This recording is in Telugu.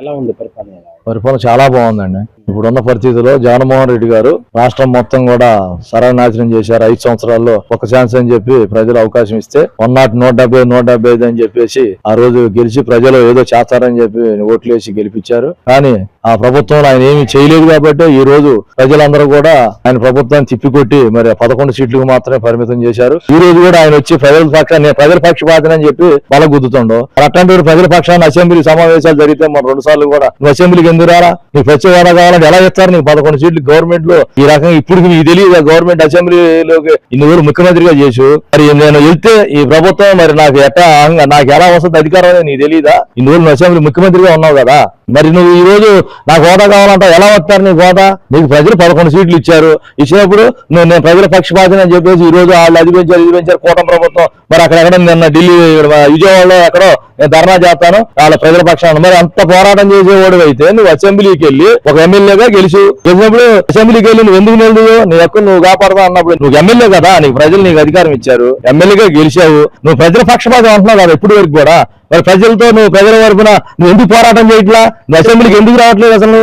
ఎలా ఉంది పరిపాలన? పరిపాలన చాలా బాగుందండి. ఇప్పుడున్న పరిస్థితుల్లో జగన్మోహన్ రెడ్డి గారు రాష్ట్రం మొత్తం కూడా సర్వనాశనం చేశారు. 5 సంవత్సరాల్లో ఒక ఛాన్స్ అని చెప్పి ప్రజలు అవకాశం ఇస్తే 175 అని చెప్పేసి ఆ రోజు గెలిచి ప్రజలు ఏదో చేస్తారని చెప్పి ఓట్లు వేసి గెలిపించారు. కానీ ఆ ప్రభుత్వంలో ఆయన ఏమీ చేయలేదు కాబట్టి ఈ రోజు ప్రజలందరూ కూడా ఆయన ప్రభుత్వాన్ని తిప్పికొట్టి మరి 11 సీట్లకు మాత్రమే పరిమితం చేశారు. ఈ రోజు కూడా ఆయన వచ్చి ప్రజల పక్షపాతనని చెప్పి బలగుద్దుతుండో అట్లాంటి ప్రజల పక్షాన్ని అసెంబ్లీ సమావేశాలు జరిగితే మన 2 సార్లు కూడా నువ్వు అసెంబ్లీకి ఎందుకు రారా, నీకు ప్రతి వారా కావాలంటే ఎలా ఇస్తారు? నీకు 11 సీట్లు గవర్నమెంట్ లో ఈ రకంగా ఇప్పుడు నీకు తెలియదు గవర్నమెంట్ అసెంబ్లీలోకి ఇన్ని ఊరు ముఖ్యమంత్రిగా చేసు మరి నేను వెళ్తే ఈ ప్రభుత్వం మరి నాకు ఎలా వస్తుంది అధికారం నీకు తెలియదా? ఇన్ని ఊరు అసెంబ్లీ ముఖ్యమంత్రిగా ఉన్నావు కదా, మరి నువ్వు ఈ రోజు నాకు హోదా కావాలంటే ఎలా వస్తారు? నీకు హోదా నీకు ప్రజలు 11 సీట్లు ఇచ్చారు. ఇచ్చినప్పుడు నేను ప్రజల పక్షపాతం అని చెప్పేసి ఈ రోజు వాళ్ళు అది పెంచారు కూటమి ప్రభుత్వం. మరి అక్కడెక్కడ నిన్న ఢిల్లీ విజయవాడలో ఎక్కడో నేను ధర్నా చేస్తాను వాళ్ళ ప్రజల పక్షాన్ని. మరి అంత పోరాటం చేసేవాడు అయితే నువ్వు అసెంబ్లీకి వెళ్ళి ఒక ఎమ్మెల్యేగా గెలిచినప్పుడు అసెంబ్లీకి వెళ్ళి నువ్వు ఎందుకు నిలదు? నీ హక్కు నువ్వు కాపాడదా అన్నప్పుడు నువ్వు ఎమ్మెల్యే కదా, నీకు ప్రజలు నీకు అధికారం ఇచ్చారు, ఎమ్మెల్యేగా గెలిచావు, నువ్వు ప్రజల పక్షపాతం అంటున్నావు కదా ఇప్పటి వరకు కూడా. మరి ప్రజలతో నువ్వు ప్రజల వరపున నువ్వు ఎందుకు పోరాటం చేయట్లా? నువ్వు అసెంబ్లీకి ఎందుకు రావట్లేదు అసలు?